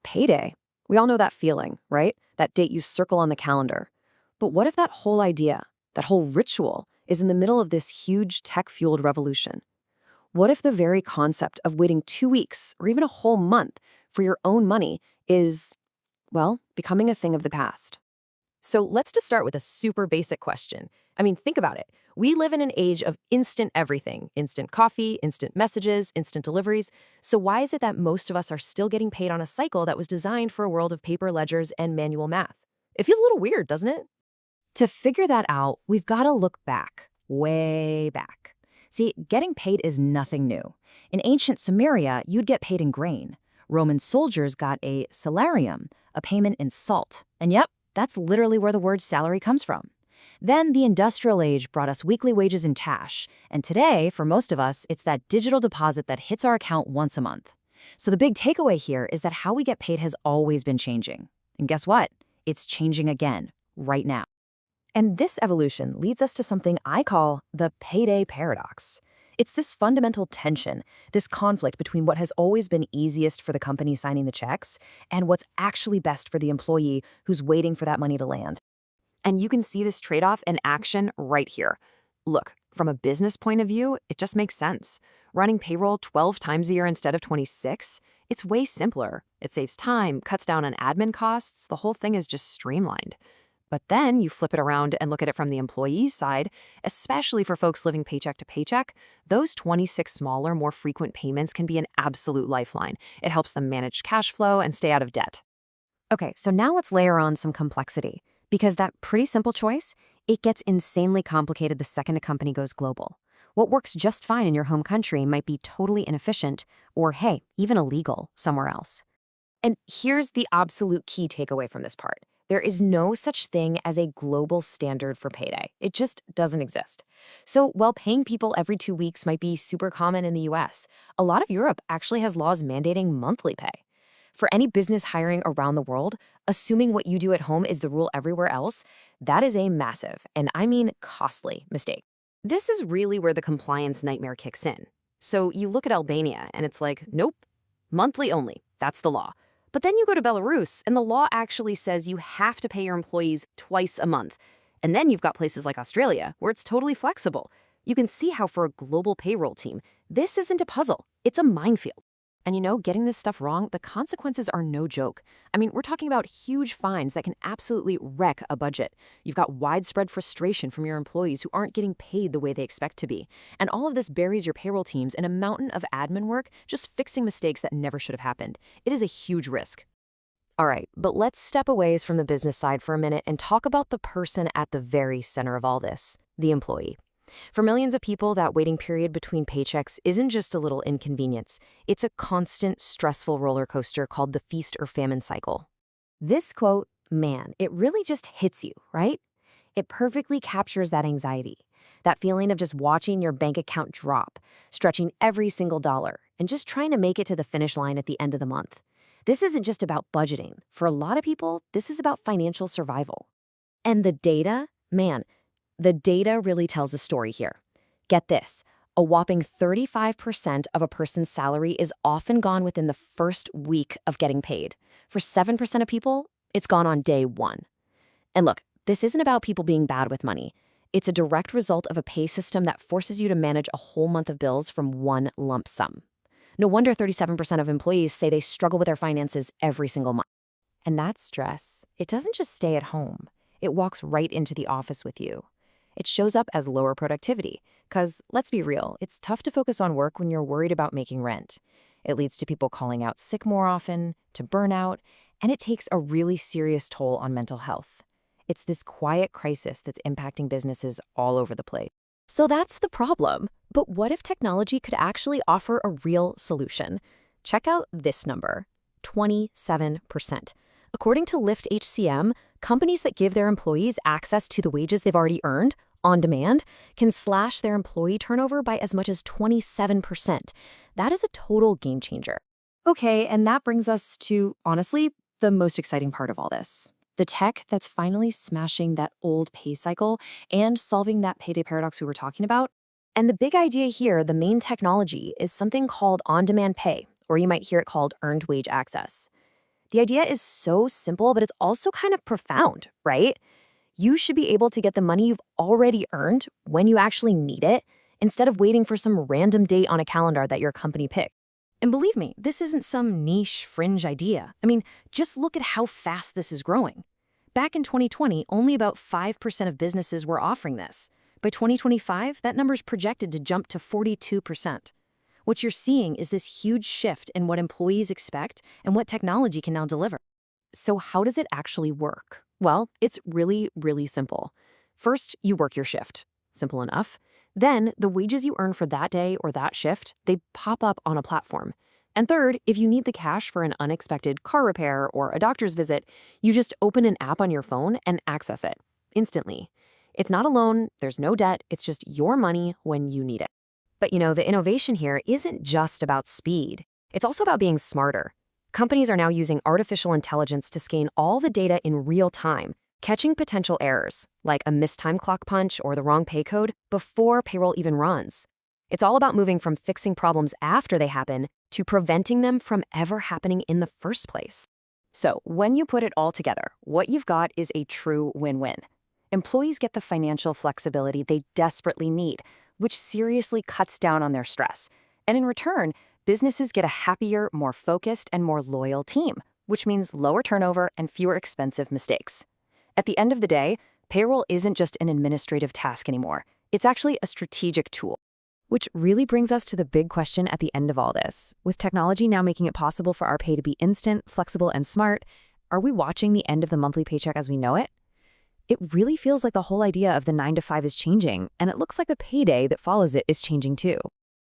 Payday. We all know that feeling, right? That date you circle on the calendar. But what if that whole idea, that whole ritual, is in the middle of this huge tech-fueled revolution? What if the very concept of waiting 2 weeks or even a whole month for your own money is, well, becoming a thing of the past? So let's just start with a super basic question. I mean, think about it. We live in an age of instant everything, instant coffee, instant messages, instant deliveries. So why is it that most of us are still getting paid on a cycle that was designed for a world of paper ledgers and manual math? It feels a little weird, doesn't it? To figure that out, we've got to look back, way back. See, getting paid is nothing new. In ancient Sumeria, you'd get paid in grain. Roman soldiers got a salarium, a payment in salt. And yep, that's literally where the word salary comes from. Then the industrial age brought us weekly wages in cash, and today, for most of us, it's that digital deposit that hits our account once a month. So the big takeaway here is that how we get paid has always been changing. And guess what? It's changing again, right now. And this evolution leads us to something I call the payday paradox. It's this fundamental tension, this conflict between what has always been easiest for the company signing the checks and what's actually best for the employee who's waiting for that money to land. And you can see this trade-off in action right here. Look, from a business point of view, it just makes sense. Running payroll 12 times a year instead of 26, it's way simpler. It saves time, cuts down on admin costs, the whole thing is just streamlined. But then you flip it around and look at it from the employee's side, especially for folks living paycheck to paycheck, those 26 smaller, more frequent payments can be an absolute lifeline. It helps them manage cash flow and stay out of debt. Okay, so now let's layer on some complexity. Because that pretty simple choice, it gets insanely complicated the second a company goes global. What works just fine in your home country might be totally inefficient or, hey, even illegal somewhere else. And here's the absolute key takeaway from this part. There is no such thing as a global standard for payday. It just doesn't exist. So while paying people every 2 weeks might be super common in the US, a lot of Europe actually has laws mandating monthly pay. For any business hiring around the world, assuming what you do at home is the rule everywhere else, that is a massive, and I mean costly, mistake. This is really where the compliance nightmare kicks in. So you look at Albania, and it's like, nope, monthly only, that's the law. But then you go to Belarus, and the law actually says you have to pay your employees twice a month. And then you've got places like Australia, where it's totally flexible. You can see how for a global payroll team, this isn't a puzzle, it's a minefield. And getting this stuff wrong, the consequences are no joke. I mean, we're talking about huge fines that can absolutely wreck a budget. You've got widespread frustration from your employees who aren't getting paid the way they expect to be. And all of this buries your payroll teams in a mountain of admin work, just fixing mistakes that never should have happened. It is a huge risk. All right, but let's step away from the business side for a minute and talk about the person at the very center of all this, the employee. For millions of people, that waiting period between paychecks isn't just a little inconvenience. It's a constant, stressful roller coaster called the feast or famine cycle. This quote, man, it really just hits you, right? It perfectly captures that anxiety, that feeling of just watching your bank account drop, stretching every single dollar, and just trying to make it to the finish line at the end of the month. This isn't just about budgeting. For a lot of people, this is about financial survival. And the data, man, the data really tells a story here. Get this, a whopping 35% of a person's salary is often gone within the first week of getting paid. For 7% of people, it's gone on day one. And look, this isn't about people being bad with money. It's a direct result of a pay system that forces you to manage a whole month of bills from one lump sum. No wonder 37% of employees say they struggle with their finances every single month. And that stress, it doesn't just stay at home. It walks right into the office with you. It shows up as lower productivity, because, let's be real, it's tough to focus on work when you're worried about making rent. It leads to people calling out sick more often, to burnout, and it takes a really serious toll on mental health. It's this quiet crisis that's impacting businesses all over the place. So that's the problem. But what if technology could actually offer a real solution? Check out this number, 27%. According to Lyft HCM, companies that give their employees access to the wages they've already earned on demand can slash their employee turnover by as much as 27%. That is a total game changer. Okay, and that brings us to, honestly, the most exciting part of all this. The tech that's finally smashing that old pay cycle and solving that payday paradox we were talking about. And the big idea here, the main technology, is something called on-demand pay, or you might hear it called earned wage access. The idea is so simple, but it's also kind of profound, right? You should be able to get the money you've already earned when you actually need it, instead of waiting for some random date on a calendar that your company picked. And believe me, this isn't some niche fringe idea. I mean, just look at how fast this is growing. Back in 2020, only about 5% of businesses were offering this. By 2025, that number is projected to jump to 42%. What you're seeing is this huge shift in what employees expect and what technology can now deliver. So how does it actually work? Well, it's really, really simple. First, you work your shift. Simple enough. Then, the wages you earn for that day or that shift, they pop up on a platform. And third, if you need the cash for an unexpected car repair or a doctor's visit, you just open an app on your phone and access it instantly. It's not a loan, there's no debt, it's just your money when you need it. But the innovation here isn't just about speed. It's also about being smarter. Companies are now using artificial intelligence to scan all the data in real time, catching potential errors, like a mistimed clock punch or the wrong pay code, before payroll even runs. It's all about moving from fixing problems after they happen to preventing them from ever happening in the first place. So, when you put it all together, what you've got is a true win-win. Employees get the financial flexibility they desperately need, which seriously cuts down on their stress. And in return, businesses get a happier, more focused, and more loyal team, which means lower turnover and fewer expensive mistakes. At the end of the day, payroll isn't just an administrative task anymore. It's actually a strategic tool. Which really brings us to the big question at the end of all this. With technology now making it possible for our pay to be instant, flexible, and smart, are we watching the end of the monthly paycheck as we know it? It really feels like the whole idea of the 9 to 5 is changing, and it looks like the payday that follows it is changing too.